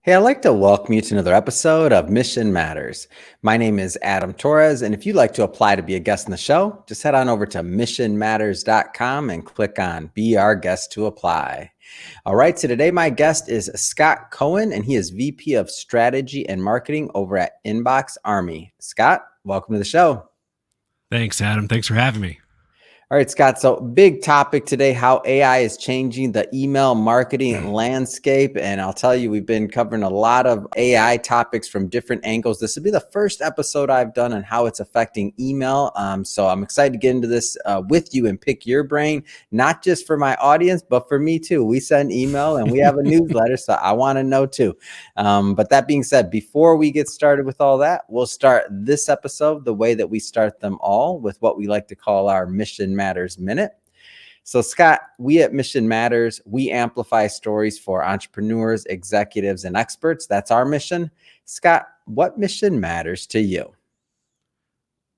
Hey, I'd like to welcome you to another episode of Mission Matters. My name is Adam Torres, and if you'd like to apply to be a guest in the show, just head on over to missionmatters.com and click on Be Our Guest to apply. All right, so today my guest is Scott Cohen, and he is VP of Strategy and Marketing over at Inbox Army. Scott, welcome to the show. Thanks, Adam. Thanks for having me. All right, Scott. So big topic today, how AI is changing the email marketing landscape. And I'll tell you, we've been covering a lot of AI topics from different angles. This will be the first episode I've done on how it's affecting email. So I'm excited to get into this with you and pick your brain, not just for my audience, but for me too. We send email and we have a newsletter, so I want to know too. But that being said, before we get started with all that, we'll start this episode the way that we start them all, with what we like to call our Mission Matters Minute. So Scott, we at Mission Matters, we amplify stories for entrepreneurs, executives, and experts. That's our mission. Scott, what mission matters to you?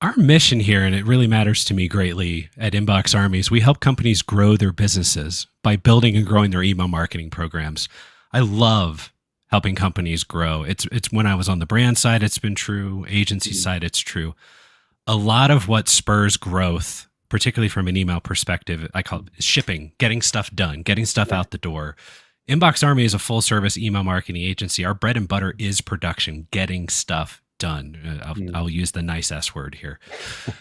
Our mission here, and it really matters to me greatly at Inbox Army, is we help companies grow their businesses by building and growing their email marketing programs. I love helping companies grow. It's when I was on the brand side, it's been true. Agency side, it's true. A lot of what spurs growth, particularly from an email perspective, I call it shipping, getting stuff done, getting stuff out the door. Inbox Army is a full service email marketing agency. Our bread and butter is production, getting stuff done. I'll use the nice S word here.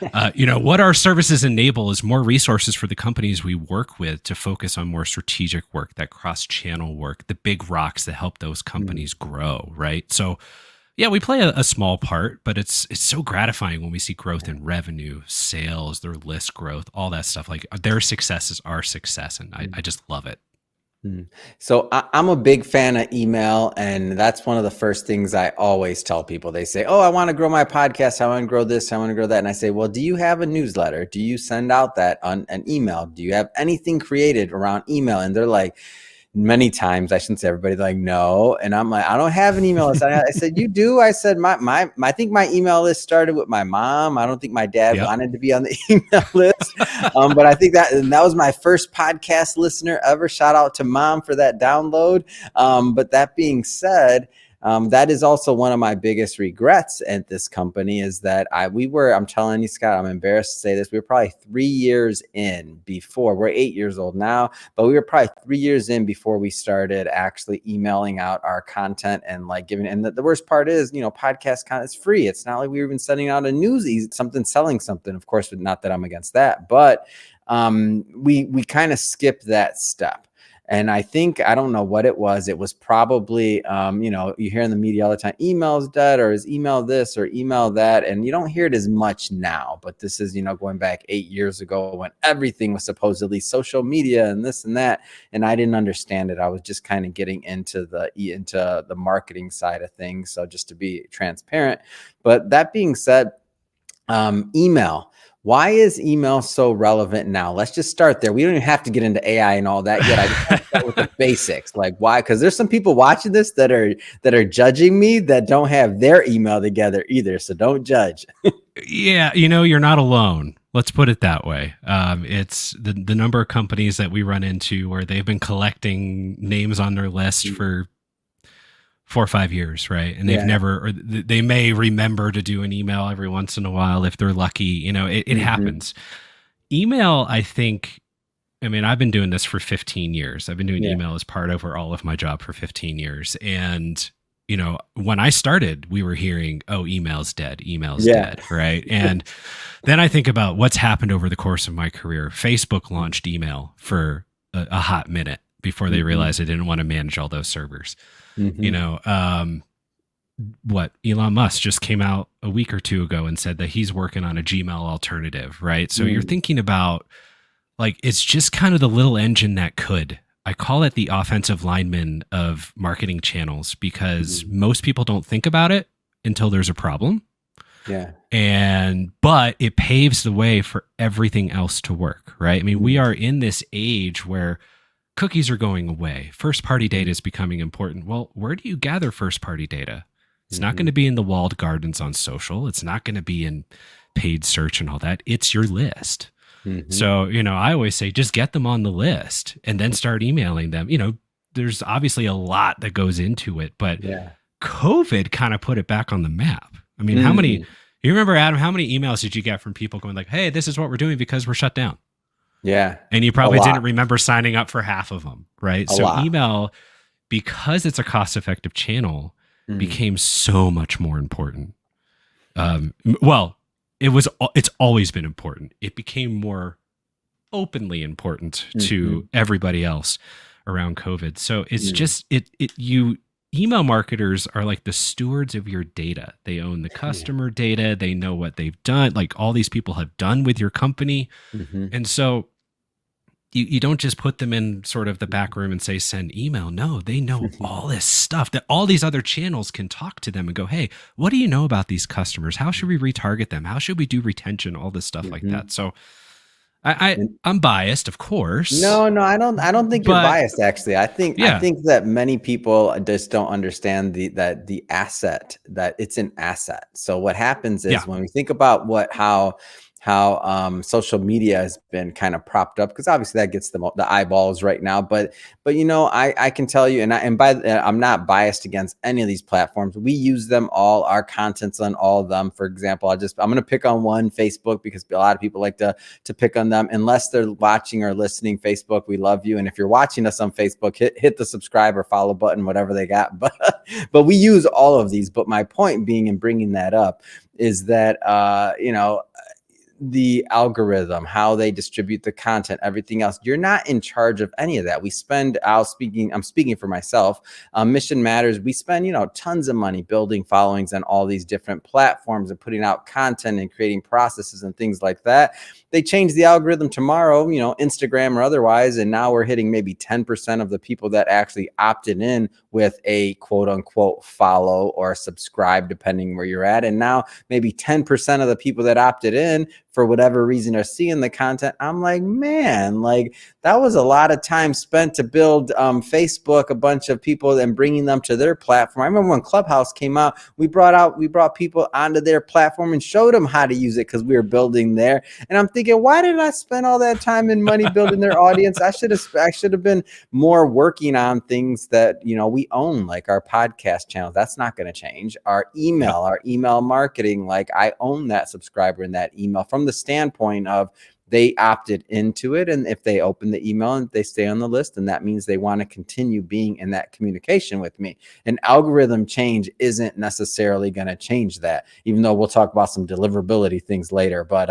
What our services enable is more resources for the companies we work with to focus on more strategic work, that cross-channel work, the big rocks that help those companies grow, right? So yeah, we play a small part, but it's so gratifying when we see growth in revenue, sales, their list growth, all that stuff. Like their success is our success, and I just love it. So I'm a big fan of email, and that's one of the first things I always tell people. They say, oh, I want to grow my podcast. I want to grow this. I want to grow that. And I say, well, do you have a newsletter? Do you send out that on an email? Do you have anything created around email? And they're like, many times, I shouldn't say everybody, like, no. And I'm like, I don't have an email list. I said, you do? I said, I think my email list started with my mom. I don't think my dad wanted to be on the email list. But I think that was my first podcast listener ever. Shout out to mom for that download. But that being said, that is also one of my biggest regrets at this company, is that I'm telling you, Scott, I'm embarrassed to say this. We were probably 3 years in before. We're 8 years old now, but we were probably 3 years in before we started actually emailing out our content and like giving. And the worst part is, podcast content is free. It's not like we were even sending out a selling something. Of course, not that I'm against that, but we kind of skipped that step. And I don't know what it was. It was probably, you hear in the media all the time, email's dead, or is email this or email that. And you don't hear it as much now, but this is, going back 8 years ago when everything was supposedly social media and this and that. And I didn't understand it. I was just kind of getting into the marketing side of things. So just to be transparent, but that being said, email. Why is email so relevant now? Let's just start there. We don't even have to get into AI and all that yet. I just want to start with the basics. Like, why? Because there's some people watching this that are judging me that don't have their email together either. So don't judge. Yeah, you're not alone. Let's put it that way. It's the number of companies that we run into where they've been collecting names on their list for 4 or 5 years, right? And they may remember to do an email every once in a while if they're lucky. It happens. Email, I've been doing this for 15 years. I've been doing email as part over all of my job for 15 years. And, when I started, we were hearing, oh, email's dead, dead, right? And then I think about what's happened over the course of my career. Facebook launched email for a hot minute before they realized they didn't want to manage all those servers. Elon Musk just came out a week or two ago and said that he's working on a Gmail alternative, right? So you're thinking about, like, it's just kind of the little engine that could. I call it the offensive lineman of marketing channels, because most people don't think about it until there's a problem. Yeah. But it paves the way for everything else to work, right? I mean, we are in this age where cookies are going away. First-party data is becoming important. Well, where do you gather first-party data? It's not going to be in the walled gardens on social. It's not going to be in paid search and all that. It's your list. So, I always say, just get them on the list and then start emailing them. there's obviously a lot that goes into it, but Yeah. COVID kind of put it back on the map. I mean, how many, you remember, Adam, how many emails did you get from people going like, hey, this is what we're doing because we're shut down? Yeah. And you A probably lot. didn't remember signing up for half of them, right? A So lot. email, because it's a cost-effective channel, became so much more important. Well, it's always been important. It became more openly important to everybody else around COVID. So it's just you email marketers are like the stewards of your data. They own the customer data. They know what they've done. Like all these people have done with your company. And so you don't just put them in sort of the back room and say, send email. No, they know all this stuff that all these other channels can talk to them and go, hey, what do you know about these customers? How should we retarget them? How should we do retention? All this stuff like that. So I'm biased, of course. No, I don't think you're biased. Actually, I think that many people just don't understand the asset, that it's an asset. So what happens is when we think about how social media has been kind of propped up, because obviously that gets the eyeballs right now. But I can tell you, I'm not biased against any of these platforms. We use them all. Our content's on all of them. For example, I'm going to pick on one, Facebook, because a lot of people like to pick on them. Unless they're watching or listening, Facebook, we love you. And if you're watching us on Facebook, hit the subscribe or follow button, whatever they got. But we use all of these. But my point being in bringing that up is that the algorithm, how they distribute the content, everything else, you're not in charge of any of that. I'm speaking for myself. Mission Matters, we spend, tons of money building followings on all these different platforms and putting out content and creating processes and things like that. They change the algorithm tomorrow, Instagram or otherwise, and now we're hitting maybe 10% of the people that actually opted in with a quote unquote follow or subscribe, depending where you're at. And now maybe 10% of the people that opted in, for whatever reason, are seeing the content. I'm like, man, that was a lot of time spent to build Facebook, a bunch of people, and bringing them to their platform. I remember when Clubhouse came out, we brought people onto their platform and showed them how to use it because we were building there. And I'm thinking, why did I spend all that time and money building their audience? I should have been more working on things that we own, like our podcast channel. That's not going to change. Our email marketing, I own that subscriber and that email from the standpoint of they opted into it, and if they open the email and they stay on the list, and that means they want to continue being in that communication with me. An algorithm change isn't necessarily going to change that, even though we'll talk about some deliverability things later. But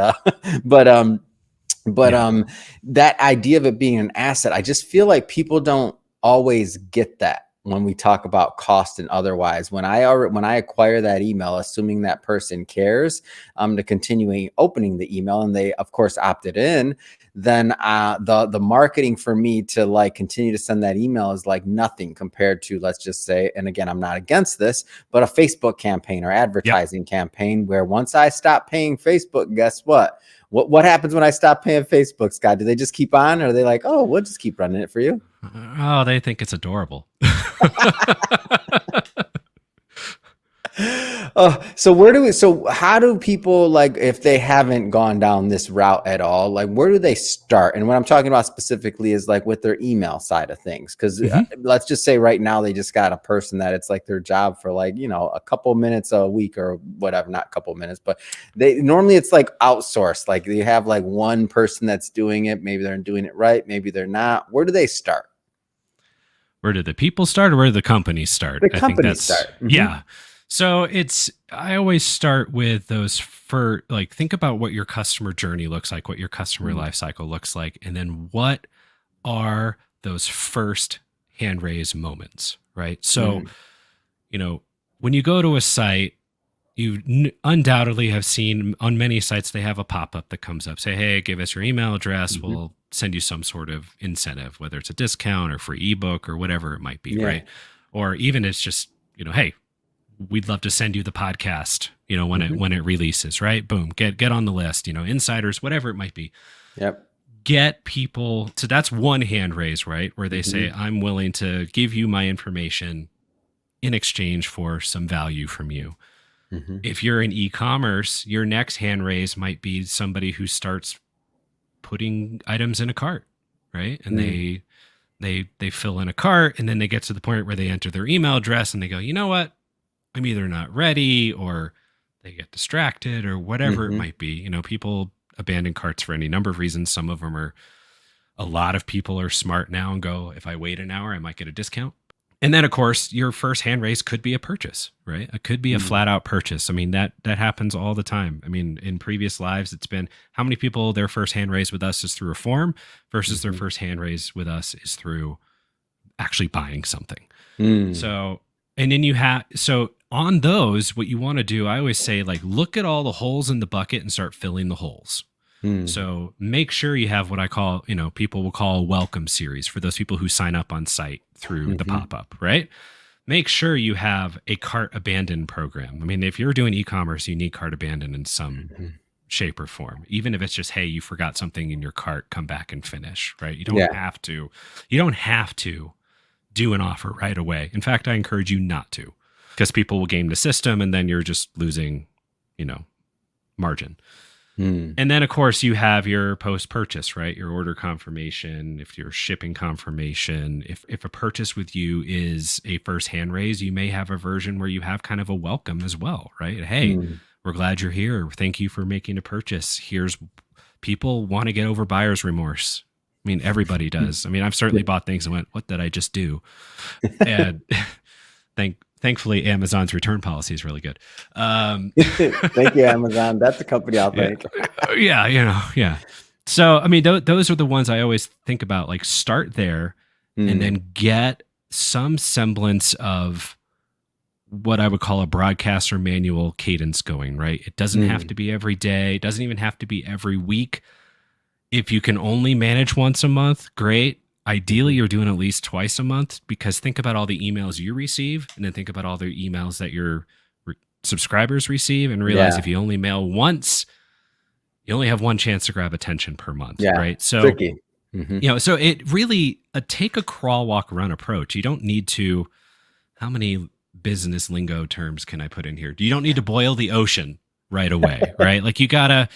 that idea of it being an asset, I just feel like people don't always get that when we talk about cost and otherwise. When I acquire that email, assuming that person cares to continuing opening the email, and they of course opted in, then the marketing for me to continue to send that email is like nothing compared to, let's just say, and again, I'm not against this, but a Facebook campaign or advertising campaign, where once I stop paying Facebook, guess what? What happens when I stop paying Facebook, Scott? Do they just keep on, or are they like, oh, we'll just keep running it for you? Oh, they think it's adorable. So how do people, if they haven't gone down this route at all, where do they start? And what I'm talking about specifically is with their email side of things. Because let's just say right now they just got a person that it's their job for a couple minutes a week or whatever, not a couple minutes, but normally it's outsourced. You have one person that's doing it. Maybe they're doing it right. Maybe they're not. Where do they start? Where do the people start, or where do the companies start? The companies start. Yeah. So I always start with those think about what your customer journey looks like, what your customer life cycle looks like, and then what are those first hand raise moments, right? So, when you go to a site, you undoubtedly have seen on many sites, they have a pop-up that comes up, say, hey, give us your email address. We'll send you some sort of incentive, whether it's a discount or free ebook or whatever it might be, right? Or even it's just, hey, we'd love to send you the podcast, when it releases, right? Boom, get on the list, insiders, whatever it might be. Yep. Get people to, that's one hand raise, right? Where they say, I'm willing to give you my information in exchange for some value from you. If you're in e-commerce, your next hand raise might be somebody who starts putting items in a cart, right? And They fill in a cart, and then they get to the point where they enter their email address and they go, you know what? I'm either not ready, or they get distracted, or whatever it might be. You know, people abandon carts for any number of reasons. Some of them are, a lot of people are smart now and go, if I wait an hour, I might get a discount. And then, of course, your first hand raise could be a purchase, right? It could be a flat out purchase. I mean, that happens all the time. I mean, in previous lives, it's been how many people their first hand raise with us is through a form versus their first hand raise with us is through actually buying something. So, and then so on those, what you want to do, I always say, like, look at all the holes in the bucket and start filling the holes. So make sure you have what I call, you know, people will call a welcome series for those people who sign up on site through the pop-up, right? Make sure you have a cart abandon program. I mean, if you're doing e-commerce, you need cart abandon in some shape or form. Even if it's just, hey, you forgot something in your cart, come back and finish, right? You don't have to. You don't have to do an offer right away. In fact, I encourage you not to, because people will game the system and then you're just losing, you know, margin. And then, of course, you have your post-purchase, right? Your order confirmation, if your shipping confirmation. If a purchase with you is a first hand raise, you may have a version where you have kind of a welcome as well, right? Hey, we're glad you're here. Thank you for making a purchase. People want to get over buyer's remorse. I mean, everybody does. I mean, I've certainly bought things and went, what did I just do? And thankfully, Amazon's return policy is really good. Thank you, Amazon. That's a company I'll thank. Yeah. So, I mean, those are the ones I always think about. Like, start there and then get some semblance of what I would call a broadcaster manual cadence going, right? It doesn't have to be every day. It doesn't even have to be every week. If you can only manage once a month, great. Ideally, you're doing at least twice a month, because think about all the emails you receive and then think about all the emails that your subscribers receive and realize if you only mail once, you only have one chance to grab attention per month, right? So, tricky. You know, so it really, take a crawl, walk, run approach. You don't need to, how many business lingo terms can I put in here? You don't need to boil the ocean right away, right? Like you gotta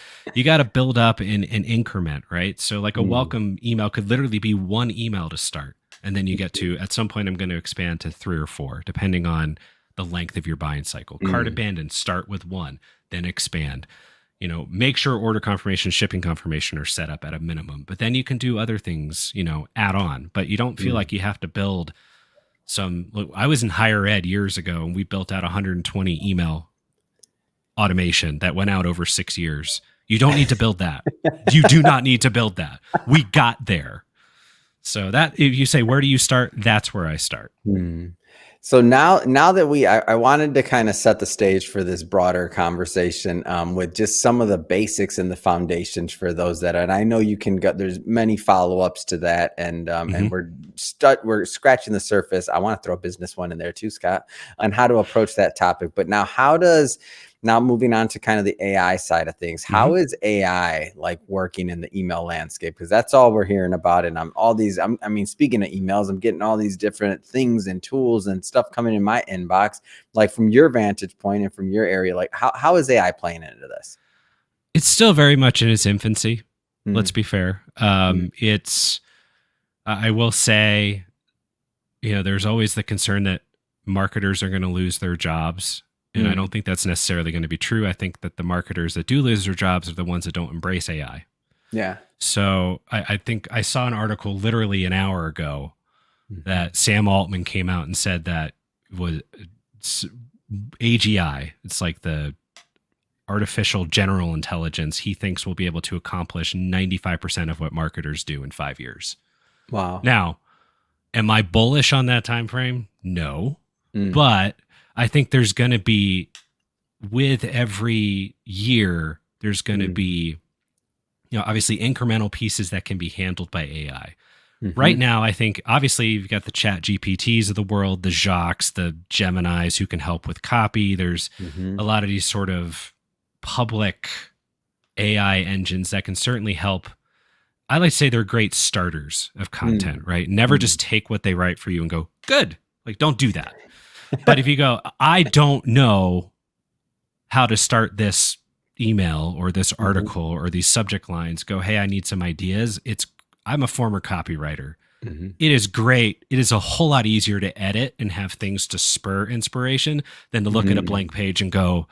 build up in an increment, right? So like a welcome email could literally be one email to start. And then you get to, at some point, I'm going to expand to 3 or 4, depending on the length of your buying cycle. Cart abandon, start with 1, then expand. You know, make sure order confirmation, shipping confirmation are set up at a minimum, but then you can do other things, you know, add on, but you don't feel like you have to build look, I was in higher ed years ago and we built out 120 email automation that went out over 6 years. You don't need to build that. You do not need to build that. We got there. So that, if you say, where do you start? That's where I start. So now that I wanted to kind of set the stage for this broader conversation with just some of the basics and the foundations for those and I know you can go, there's many follow-ups to that, and and we're scratching the surface. I want to throw a business one in there too, Scott, on how to approach that topic. But now moving on to kind of the AI side of things, how is AI like working in the email landscape? Because that's all we're hearing about. And I mean, speaking of emails, I'm getting all these different things and tools and stuff coming in my inbox. Like, from your vantage point and from your area, like how is AI playing into this? It's still very much in its infancy. Let's be fair. I will say, you know, there's always the concern that marketers are going to lose their jobs. And I don't think that's necessarily going to be true. I think that the marketers that do lose their jobs are the ones that don't embrace AI. Yeah. So I think I saw an article literally an hour ago that Sam Altman came out and said that was AGI. It's like the artificial general intelligence. He thinks will be able to accomplish 95% of what marketers do in 5 years. Wow. Now, am I bullish on that time frame? No. But I think there's going to be, with every year, there's going to be, you know, obviously incremental pieces that can be handled by AI. Right now, I think, obviously, you've got the Chat GPTs of the world, the Jacques, the Geminis who can help with copy. There's a lot of these sort of public AI engines that can certainly help. I like to say they're great starters of content, right? Never just take what they write for you and go, good. Like, don't do that. But if you go, I don't know how to start this email or this article or these subject lines, go, hey, I need some ideas. I'm a former copywriter. Mhm. It is great. It is a whole lot easier to edit and have things to spur inspiration than to look at a Mhm. blank page and go,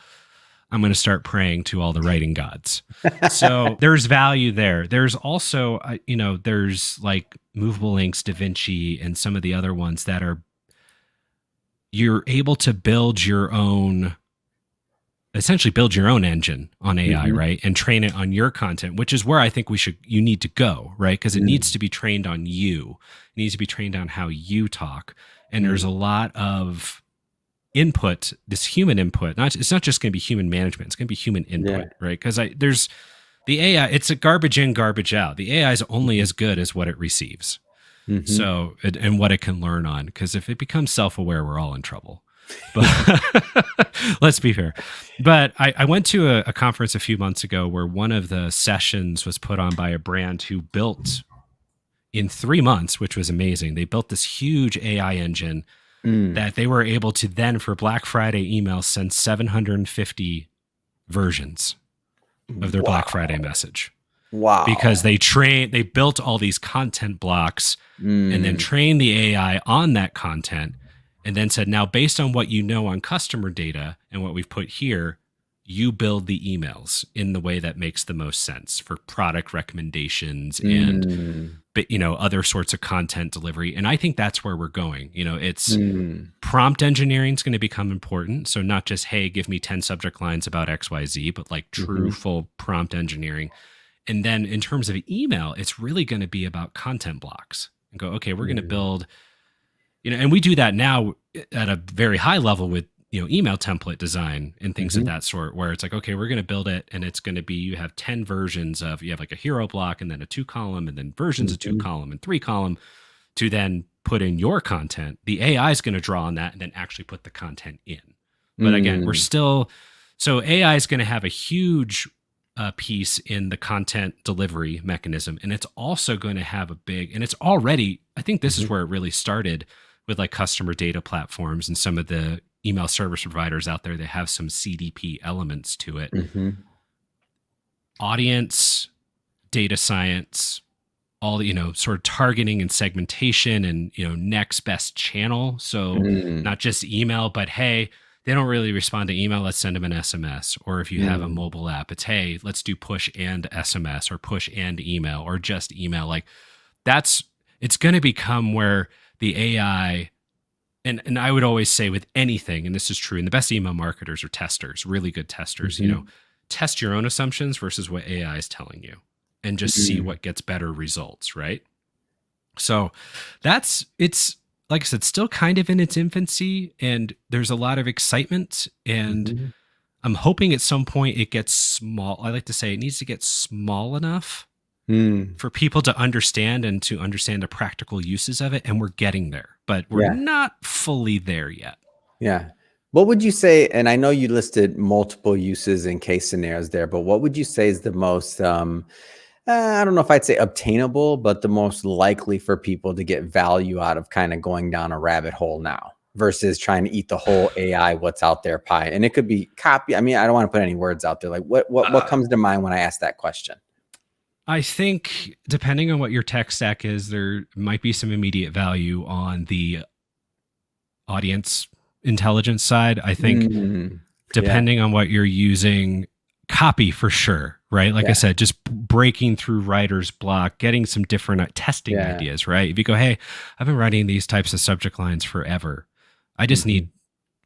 I'm going to start praying to all the writing gods. So there's value there. There's also, there's like Movable Inks, DaVinci, and some of the other ones that are, you're able to essentially build your own engine on AI, Mhm. right? And train it on your content, which is where I think you need to go, right? Because it needs Mm. to be trained on you. It needs to be trained on how you talk. And there's Mm. a lot of input, this human input. It's not just going to be human management. It's going to be human Yeah. input, right? Because there's the AI. It's a garbage in, garbage out. The AI is only as good as what it receives. Mhm. So and what it can learn on. Because if it becomes self-aware, we're all in trouble. But let's be fair. But I went to a conference a few months ago where one of the sessions was put on by a brand who built in 3 months, which was amazing. They built this huge AI engine Mm. that they were able to then, for Black Friday emails, send 750 versions of their Black Friday message. Because Wow. they built all these content blocks and then Mm. trained the AI on that content and then said, now based on what you know on customer data and what we've put here, you build the emails in the way that makes the most sense for product recommendations and Mm. other sorts of content delivery. And I think that's where we're going. It's Mm. prompt engineering is going to become important. So not just, hey, give me 10 subject lines about XYZ, but like true Mhm. full prompt engineering. And then in terms of email, it's really going to be about content blocks and go, okay, we're going to Mm. build, and we do that now at a very high level with, email template design and things of Mhm. that sort, where it's like, okay, we're going to build it. And it's going to be, you have 10 versions of, you have like a hero block and then a 2-column and then versions of Mhm. 2-column and 3-column to then put in your content. The AI is going to draw on that and then actually put the content in. But again, we're Mm. still, so AI is going to have a huge piece in the content delivery mechanism. And it's also going to have a big, and it's already, I think this is Mhm. where it really started with like customer data platforms and some of the email service providers out there that have some CDP elements to it. Mhm. Audience, data science, all sort of targeting and segmentation and next best channel. So Mm. not just email, but hey, they don't really respond to email, let's send them an SMS. Or if you have a Mm. mobile app, it's hey, let's do push and SMS or push and email or just email. Like it's going to become where the AI, and I would always say with anything, and this is true, and the best email marketers are testers, really good testers, Mhm. test your own assumptions versus what AI is telling you and just see Mm. what gets better results, right? So it's like I said, still kind of in its infancy, and there's a lot of excitement. And Mhm. I'm hoping at some point it gets small. I like to say it needs to get small enough Mm. for people to understand and to understand the practical uses of it. And we're getting there, but we're Yeah. not fully there yet. Yeah. What would you say, and I know you listed multiple uses and case scenarios there, but what would you say is the most, I don't know if I'd say obtainable, but the most likely for people to get value out of kind of going down a rabbit hole now versus trying to eat the whole AI, what's out there pie? And it could be copy. I mean, I don't want to put any words out there. Like what Uh, comes to mind when I ask that question? I think depending on what your tech stack is, there might be some immediate value on the audience intelligence side. I think Mm. Yeah. depending on what you're using, copy for sure, right? Like I Yeah. said, just breaking through writer's block, getting some different testing Yeah. ideas, right? If you go, hey, I've been writing these types of subject lines forever. I just Mhm. need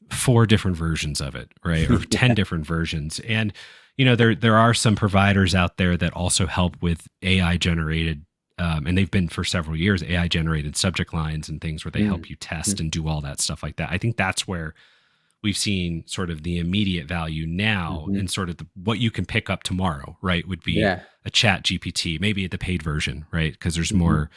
4 different versions of it, right? Or 10 different versions. And there are some providers out there that also help with AI generated and they've been for several years AI generated subject lines and things where they Mm. help you test and do all that stuff like that. I think that's where we've seen sort of the immediate value now Mhm. and sort of what you can pick up tomorrow, right? Would be Yeah. a chat GPT, maybe the paid version, right? Because there's Mhm. more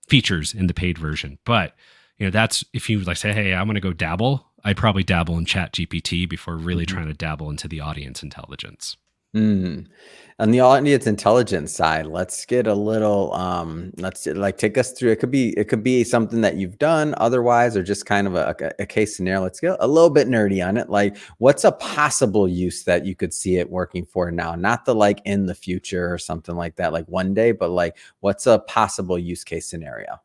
features in the paid version. But that's if you like say, hey, I'm going to go dabble. I'd probably dabble in chat GPT before really Mhm. trying to dabble into the audience intelligence. Mm. On the audience intelligence side, let's get a little let's like take us through. It could be something that you've done otherwise, or just kind of a case scenario. Let's get a little bit nerdy on it. Like, what's a possible use that you could see it working for now? Not the like in the future or something like that, like one day, but like what's a possible use case scenario?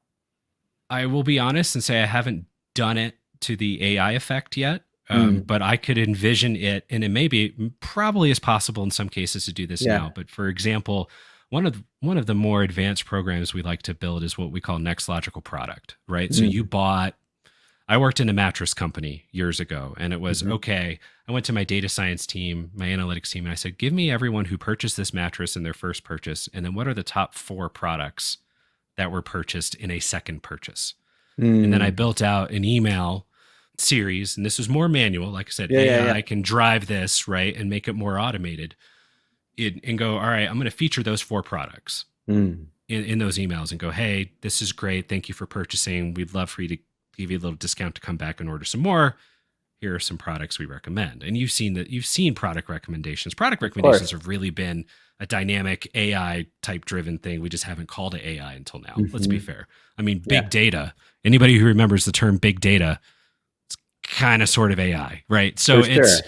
I will be honest and say I haven't done it to the AI effect yet, Mm, but I could envision it, and it may be probably is possible in some cases to do this yeah. now. But for example, one of the more advanced programs we like to build is what we call next logical product, right? So you Mm, bought. I worked in a mattress company years ago, and it was mhm, okay. I went to my data science team, my analytics team, and I said, "Give me everyone who purchased this mattress in their first purchase, and then what are the top 4 products that were purchased in a second purchase?" And then I mm. built out an email series, and this was more manual. Like I said, Yeah, yeah, yeah. AI can drive this, right, and make it more automated. And go, all right, I'm going to feature those 4 products Mm, in those emails and go, hey, this is great. Thank you for purchasing. We'd love for you to give you a little discount to come back and order some more. Here are some products we recommend. And you've seen product recommendations. Product of recommendations course. have really been a dynamic AI type driven thing. We just haven't called it AI until now. Let's be Mhm. fair. I mean, Yeah, big data. Anybody who remembers the term big data, it's kind of sort of AI, right? for So sure. it's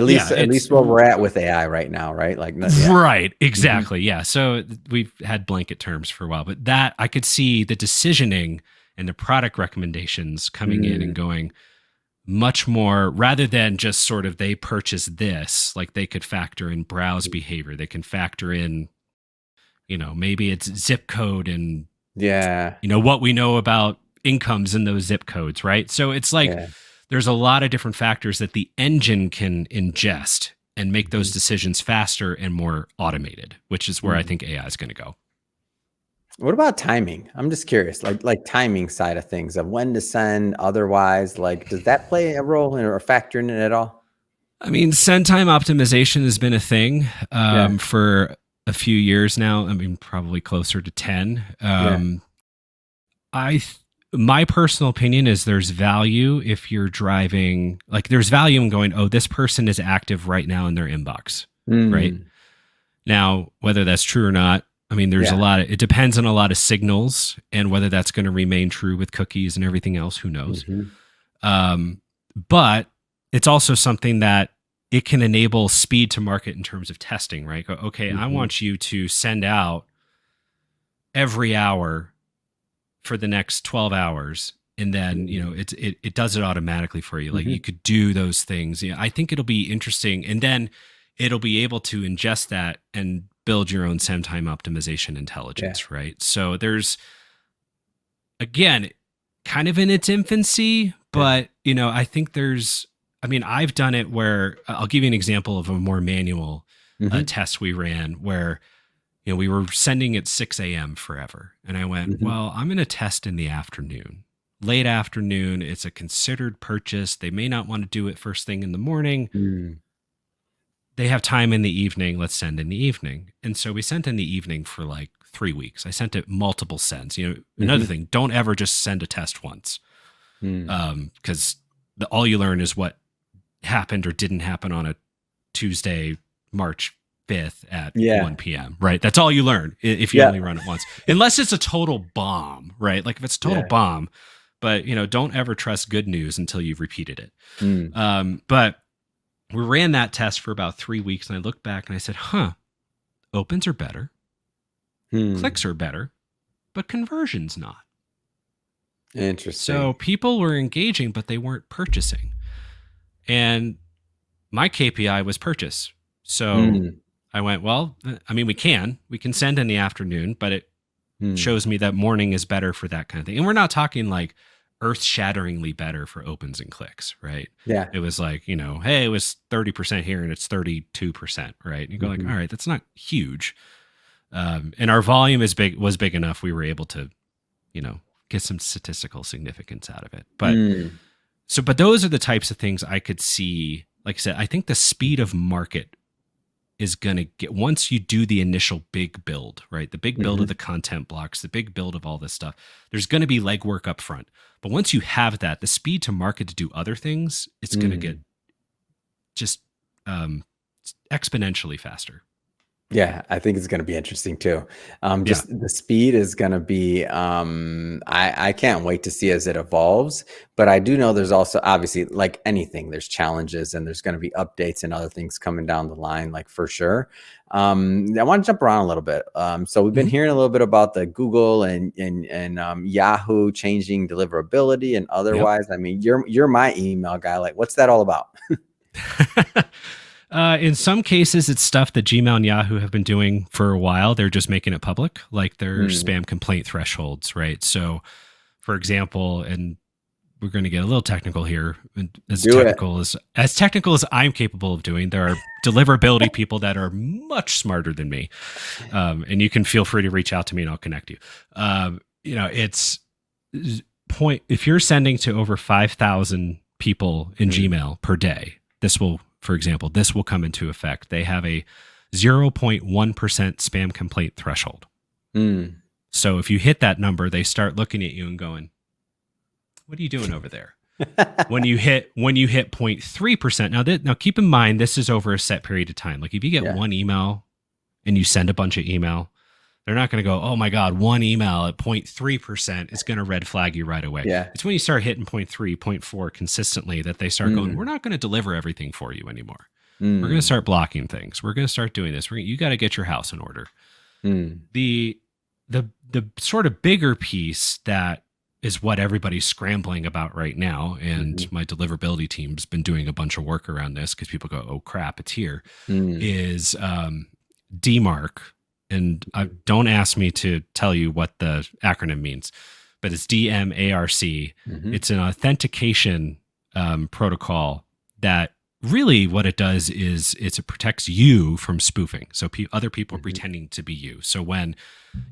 yeah, At it's least where we're at with AI right now, right? Like, yeah. right, Mhm, exactly. Yeah. So we've had blanket terms for a while, but that I could see the decisioning and the product recommendations coming in and mm, going much more rather than just sort of they purchase this, like they could factor in browse behavior. They can factor in, maybe it's zip code and, yeah, what we know about incomes in those zip codes, right? So it's like yeah, there's a lot of different factors that the engine can ingest and make those mhm, decisions faster and more automated, which is where I mm. think AI is going to go. What about timing? I'm just curious, like timing side of things of when to send, otherwise, like, does that play a role in or factor in it at all? I mean, send time optimization has been a thing Yeah, for a few years now. I mean, probably closer to 10. yeah, I th- my personal opinion is there's value if you're driving, like there's value in going, oh, this person is active right now in their inbox, right? mm, Now, whether that's true or not, I mean, there's a yeah, lot of, it depends on a lot of signals and whether that's going to remain true with cookies and everything else, who knows? mhm, Um, but it's also something that it can enable speed to market in terms of testing, right? Go, okay, I mhm, want you to send out every hour for the next 12 hours, and then mm, it does it automatically for you. Like you mhm, could do those things. I think it'll be interesting, and then it'll be able to ingest that and build your own send time optimization yeah, intelligence, right? So there's, again, kind of in its infancy, yeah, but I think there's, I mean, I've done it where I'll give you an example of a more manual mhm, test we ran where we were sending at 6 a.m. forever. And I went, mhm, well, I'm going to test in the afternoon. Late afternoon, it's a considered purchase. They may not want to do it first thing in the morning. mm, They have time in the evening. Let's send in the evening. And so we sent in the evening for like 3 weeks. I sent it multiple sends. Another mhm, thing, don't ever just send a test once, mm, because all you learn is what happened or didn't happen on a Tuesday, March 5th at yeah, 1 p.m., right? That's all you learn if you yeah, only run it once, unless it's a total bomb, right? Like if it's a total yeah, bomb, but don't ever trust good news until you've repeated it. mm, But we ran that test for about 3 weeks, and I looked back and I said, opens are better, hmm, clicks are better, but conversions not. So interesting. people were engaging, but they weren't purchasing. And my KPI was purchase. So Mm, I went, well, I mean, we can send in the afternoon, but it mm, shows me that morning is better for that kind of thing. And we're not talking like earth shatteringly better for opens and clicks, right? yeah, It was like, hey, it was 30% here and it's 32%, right? And you go like, mhm, all right, that's not huge. And our volume was big enough. We were able to, you know, get some statistical significance out of it. mm, But those are the types of things I could see. Like I said, I think the speed of market is going to get, once you do the initial big build, right? The big build of the mhm, content blocks, the big build of all this stuff, there's going to be legwork up front. But once you have that, the speed to market to do other things, it's going to get mm, just um, exponentially faster. Yeah, I think it's going to be interesting too. Just the speed is going to be, I can't wait to see as it evolves. But I do know there's also, obviously, like anything, there's challenges and there's going to be updates and other things coming down the line, like for sure. I want to jump around a little bit. So we've been hearing a little bit about the Google and Yahoo changing deliverability and otherwise. I mean, you're my email guy. Like, what's that all about? In some cases, it's stuff that Gmail and Yahoo have been doing for a while. They're just making it public, like their spam complaint thresholds, right? So, for example, and we're going to get a little technical here, as technical as I'm capable of doing. There are deliverability people that are much smarter than me, and you can feel free to reach out to me, and I'll connect you. It's if you're sending to over 5,000 people in Gmail per day, for example, this will come into effect. They have a 0.1% spam complaint threshold. So if you hit that number, they start looking at you and going, "What are you doing over there?" when you hit 0.3%, now keep in mind, this is over a set period of time. Like if you get one email and you send a bunch of email, they're not going to go, "Oh my God, one email at 0.3% is going to red flag you right away." Yeah. It's when you start hitting 0.3, 0.4 consistently that they start going, "We're not going to deliver everything for you anymore. We're going to start blocking things. We're going to start doing this. You got to get your house in order." The sort of bigger piece that is what everybody's scrambling about right now, and my deliverability team's been doing a bunch of work around this because people go, "Oh crap, it's here," is DMARC. And don't ask me to tell you what the acronym means, but it's DMARC. It's an authentication protocol that really what it does is it protects you from spoofing. So other people pretending to be you. So when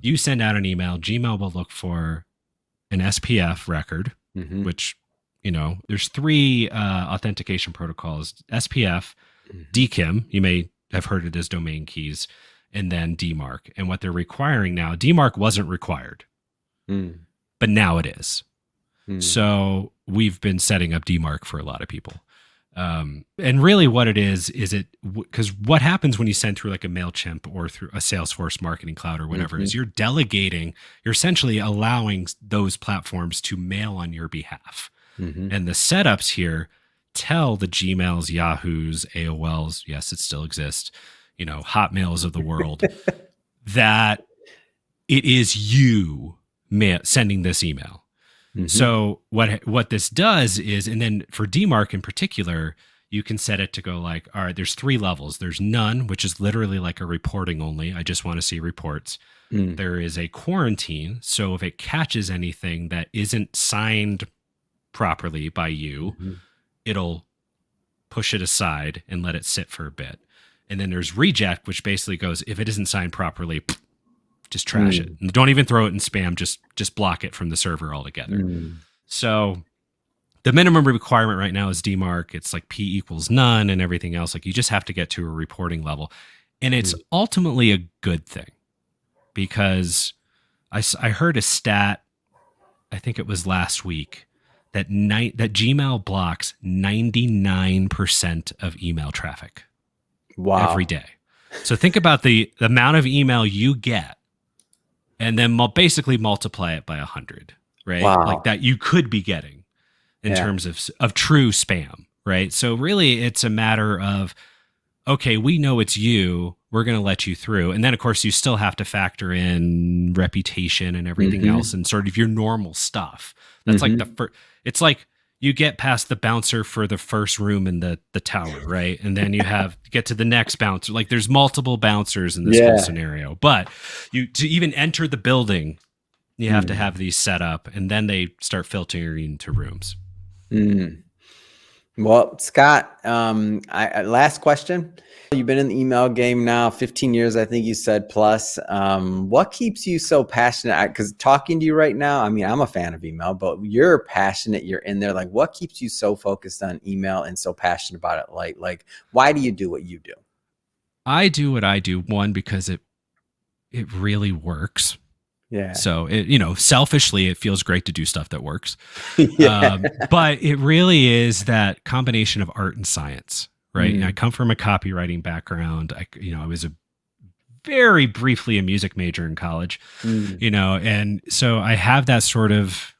you send out an email, Gmail will look for an SPF record, which, there's 3 authentication protocols: SPF, DKIM, you may have heard it as domain keys, and then DMARC. And what they're requiring now, DMARC wasn't required, but now it is. So we've been setting up DMARC for a lot of people. And really what it is because what happens when you send through like a MailChimp or through a Salesforce Marketing Cloud or whatever is you're delegating, you're essentially allowing those platforms to mail on your behalf. And the setups here tell the Gmails, Yahoos, AOLs, yes, it still exists, Hotmails of the world, that it is you sending this email. So what this does is, and then for DMARC in particular, you can set it to go like, all right, there's 3 levels. There's none, which is literally like a reporting only. I just want to see reports. There is a quarantine. So if it catches anything that isn't signed properly by you, it'll push it aside and let it sit for a bit. And then there's reject, which basically goes, if it isn't signed properly, just trash it. And don't even throw it in spam. Just block it from the server altogether. So the minimum requirement right now is DMARC. It's like P equals none and everything else. Like you just have to get to a reporting level. And it's ultimately a good thing because I heard a stat, I think it was last week, that Gmail blocks 99% of email traffic. Wow. Every day. So think about the amount of email you get and then basically multiply it by 100, right? Wow. Like that you could be getting in terms of true spam, right? So really it's a matter of, okay, we know it's you, we're going to let you through. And then of course you still have to factor in reputation and everything else and sort of your normal stuff. That's like it's like you get past the bouncer for the first room in the tower, right? And then you get to the next bouncer. Like there's multiple bouncers in this whole scenario. But to even enter the building, you have to have these set up, and then they start filtering to rooms. Well, Scott, last question. You've been in the email game now 15 years, I think you said, plus. What keeps you so passionate? Because talking to you right now, I mean, I'm a fan of email, but you're passionate. You're in there. Like, what keeps you so focused on email and so passionate about it? Like, why do you do what you do? I do what I do, one, because it really works. Yeah. So selfishly, it feels great to do stuff that works. But it really is that combination of art and science, right? And I come from a copywriting background. I was very briefly a music major in college, and so I have that sort of,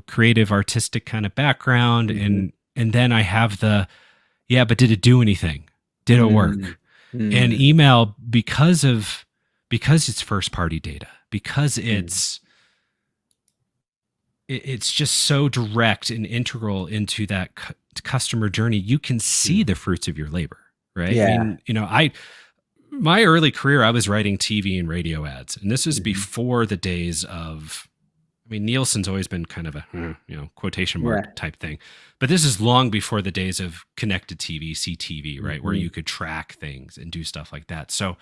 creative artistic kind of background. And then I have but did it do anything? Did it work? And email, because it's first party data, because it's just so direct and integral into that customer journey, you can see the fruits of your labor, right? Yeah. I mean, my early career, I was writing TV and radio ads, and this is before the days of, Nielsen's always been kind of a, quotation mark type thing, but this is long before the days of connected TV, CTV, right? Where you could track things and do stuff like that. So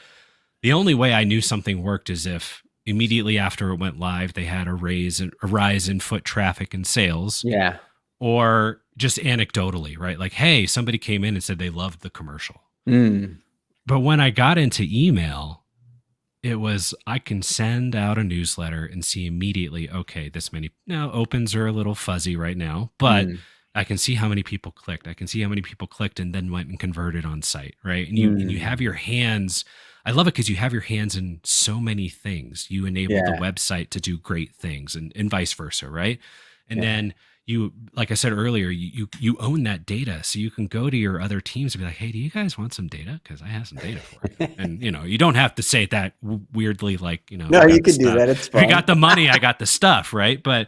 the only way I knew something worked is if immediately after it went live, they had a rise in foot traffic and sales. Yeah. Or just anecdotally, right? Like, hey, somebody came in and said they loved the commercial. But when I got into email, it was, I can send out a newsletter and see immediately, okay, this many. Now, opens are a little fuzzy right now, but I can see how many people clicked. I can see how many people clicked and then went and converted on site, right? And you have your hands. I love it because you have your hands in so many things. You enable the website to do great things, and vice versa, right? And then you, like I said earlier, you own that data, so you can go to your other teams and be like, hey, do you guys want some data? Because I have some data for you. And you don't have to say it that weirdly, like, no, you can do that. It's fine. I got the money, I got the stuff, right? But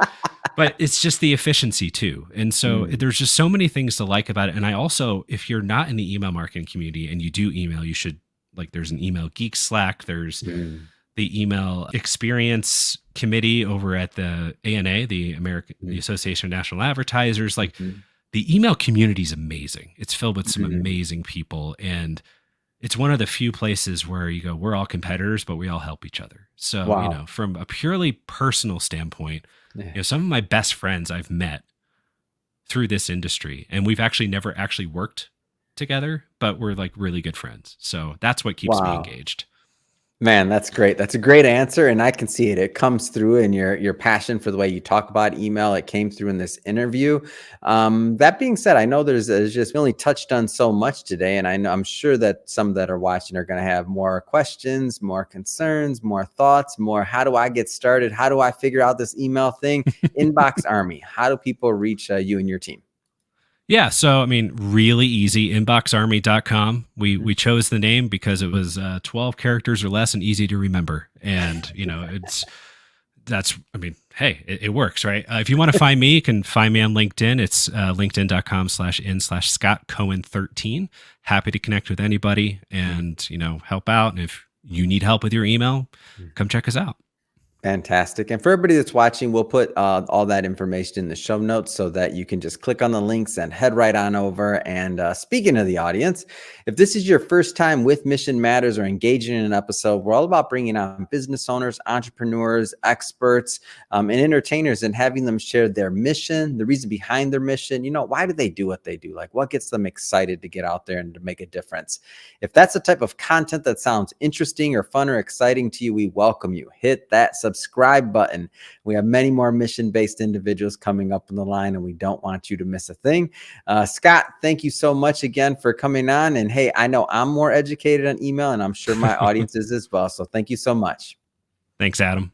it's just the efficiency too. And so there's just so many things to like about it. And I also, if you're not in the email marketing community and you do email, you should, like, there's an Email Geek Slack. There's the email experience committee over at the ANA, the Association of National Advertisers. Like, the email community is amazing. It's filled with some amazing people. And it's one of the few places where you go, we're all competitors, but we all help each other. So, from a purely personal standpoint, some of my best friends I've met through this industry, and we've actually never actually worked together, but we're like really good friends. So that's what keeps me engaged. Man, that's great. That's a great answer. And I can see it. It comes through in your passion for the way you talk about email. It came through in this interview. That being said, I know there's just, we only touched on so much today. And I'm sure that some that are watching are going to have more questions, more concerns, more thoughts, more, how do I get started? How do I figure out this email thing? Inbox Army. How do people reach you and your team? Yeah. So, really easy, inboxarmy.com. We chose the name because it was 12 characters or less and easy to remember. And, hey, it works, right? If you want to find me, you can find me on LinkedIn. It's linkedin.com/in/ScottCohen13. Happy to connect with anybody and, help out. And if you need help with your email, come check us out. Fantastic. And for everybody that's watching, we'll put all that information in the show notes so that you can just click on the links and head right on over. And speaking of the audience, if this is your first time with Mission Matters or engaging in an episode, we're all about bringing on business owners, entrepreneurs, experts, and entertainers, and having them share their mission, the reason behind their mission. Why do they do what they do? Like, what gets them excited to get out there and to make a difference? If that's the type of content that sounds interesting or fun or exciting to you, we welcome you. Hit that subscribe button. We have many more mission-based individuals coming up in the line, and we don't want you to miss a thing. Scott, thank you so much again for coming on. And hey, I know I'm more educated on email, and I'm sure my audience is as well. So thank you so much. Thanks, Adam.